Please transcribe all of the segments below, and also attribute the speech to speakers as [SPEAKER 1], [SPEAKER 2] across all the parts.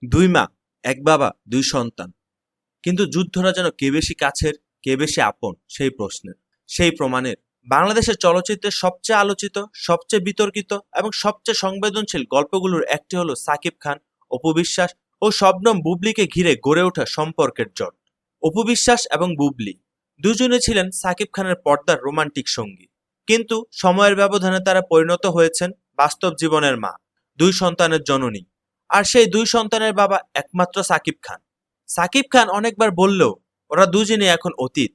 [SPEAKER 1] দুই মা, এক বাবা, দুই সন্তান। কিন্তু যুদ্ধটা যেন কে বেশি কাছের, কে বেশি আপন সেই প্রশ্নের, সেই প্রমাণের। বাংলাদেশের চলচ্চিত্রের সবচেয়ে আলোচিত, সবচেয়ে বিতর্কিত এবং সবচেয়ে সংবেদনশীল গল্পগুলোর একটি হলো সাকিব খান, অপু বিশ্বাস ও শবনম বুবলিকে ঘিরে গড়ে ওঠা সম্পর্কের জট। অপু বিশ্বাস এবং বুবলি দুজনে ছিলেন সাকিব খানের পর্দার রোমান্টিক সঙ্গী, কিন্তু সময়ের ব্যবধানে তারা পরিণত হয়েছেন বাস্তব জীবনের মা, দুই সন্তানের জননী। আর সেই দুই সন্তানের বাবা একমাত্র সাকিব খান। সাকিব খান অনেকবার বললেও ওরা দুজনে এখন অতীত,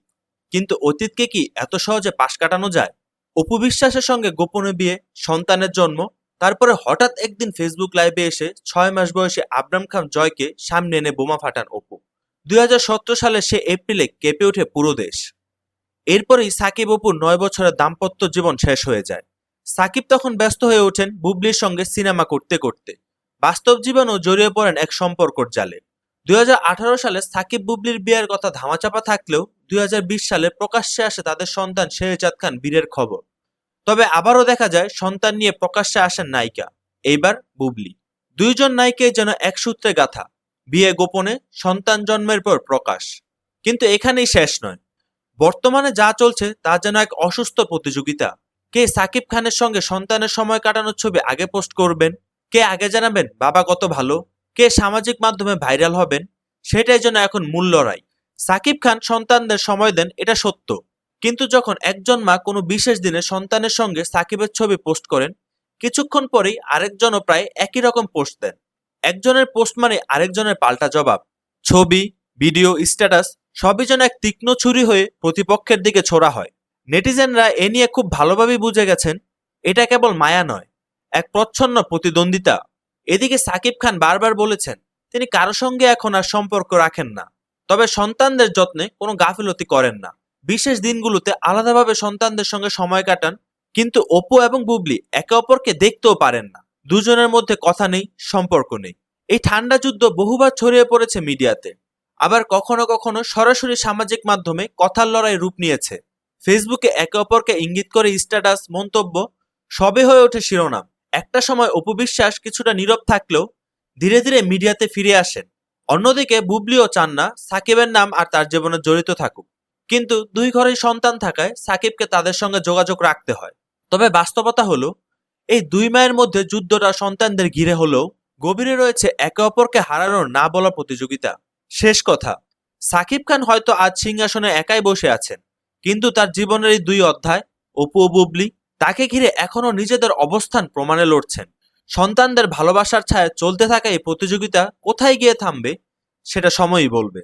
[SPEAKER 1] কিন্তু অতীতকে কি এত সহজে পাশ কাটানো যায়? অপু বিশ্বাসের সঙ্গে গোপনে বিয়ে, সন্তানের জন্ম, তারপরে হঠাৎ একদিন ফেসবুক লাইভে এসে 6 মাস বয়সী আবরাম খান জয়কে সামনে এনে বোমা ফাটান অপু। 2017 সালে সে এপ্রিলে কেঁপে ওঠে পুরো দেশ। এরপরেই সাকিব অপুর 9 বছরের দাম্পত্য জীবন শেষ হয়ে যায়। সাকিব তখন ব্যস্ত হয়ে ওঠেন বুবলির সঙ্গে সিনেমা করতে করতে, বাস্তব জীবনেও জড়িয়ে পড়েন এক সম্পর্কর জালে। 2018 সালে সাকিব বুবলির বিয়ের কথা ধামাচাপা থাকলেও 2020 সালে প্রকাশ্যে আসে তাদের সন্তান শেহজাদ খান বীরের খবর। তবে আবারও দেখা যায় সন্তান নিয়ে প্রকাশ্যে আসেন নায়িকা, এইবার বুবলি। দুইজন নায়িকাই যেন এক সূত্রে গাথা, বিয়ে গোপনে, সন্তান জন্মের পর প্রকাশ। কিন্তু এখানেই শেষ নয়, বর্তমানে যা চলছে তা যেন এক অসুস্থ প্রতিযোগিতা। কে সাকিব খানের সঙ্গে সন্তানের সময় কাটানোর ছবি আগে পোস্ট করবেন, কে আগে জানাবেন বাবা কত ভালো, কে সামাজিক মাধ্যমে ভাইরাল হবেন, সেটাই যেন এখন মূল লড়াই। সাকিব খান সন্তানদের সময় দেন, এটা সত্য, কিন্তু যখন একজন মা কোনো বিশেষ দিনে সন্তানের সঙ্গে সাকিবের ছবি পোস্ট করেন, কিছুক্ষণ পরেই আরেকজনও প্রায় একই রকম পোস্ট দেন। একজনের পোস্ট মানে আরেকজনের পাল্টা জবাব। ছবি, ভিডিও, স্ট্যাটাস সবই যেন এক তীক্ষ্ণ ছুরি হয়ে প্রতিপক্ষের দিকে ছোড়া হয়। নেটিজেনরা এ নিয়ে খুব ভালোভাবেই বুঝে গেছেন, এটা কেবল মায়া নয়, এক প্রচ্ছন্ন প্রতিদ্বন্দ্বিতা। এদিকে সাকিব খান বারবার বলেছেন তিনি কারো সঙ্গে এখন আর সম্পর্ক রাখেন না, তবে সন্তানদের যত্নে কোনো গাফিলতি করেন না। বিশেষ দিনগুলোতে আলাদাভাবে সন্তানদের সঙ্গে সময় কাটান, কিন্তু অপু এবং বুবলি একে অপরকে দেখতেও পারেন না। দুজনের মধ্যে কথা নেই, সম্পর্ক নেই। এই ঠান্ডা যুদ্ধ বহুবার ছড়িয়ে পড়েছে মিডিয়াতে, আবার কখনো কখনো সরাসরি সামাজিক মাধ্যমে কথার লড়াই রূপ নিয়েছে। ফেসবুকে একে অপরকে ইঙ্গিত করে স্ট্যাটাস, মন্তব্য সবই হয়ে ওঠে শিরোনাম। একটা সময় অপু বিশ্বাস কিছুটা নীরব থাকলেও ধীরে ধীরে মিডিয়াতে ফিরে আসেন। অন্যদিকে বুবলিও চান না সাকিবের নাম আর তার জীবনে জড়িত থাকুক, কিন্তু দুই ঘরেই সন্তান থাকায় সাকিবকে তাদের সঙ্গে যোগাযোগ রাখতে হয়। তবে বাস্তবতা হলো, এই দুই মায়ের মধ্যে যুদ্ধটা সন্তানদের ঘিরে হলেও গভীরে রয়েছে একে অপরকে হারানোর না বলা প্রতিযোগিতা। শেষ কথা, সাকিব খান হয়তো আজ সিংহাসনে একাই বসে আছেন, কিন্তু তার জীবনের এই দুই অধ্যায়, অপু ও বুবলি, তাকে ঘিরে এখনো নিজেদের অবস্থান প্রমাণে লড়ছেন। সন্তানদের ভালোবাসার ছায়ায় চলতে থাকা এই প্রতিযোগিতা কোথায় গিয়ে থামবে, সেটা সময়ই বলবে।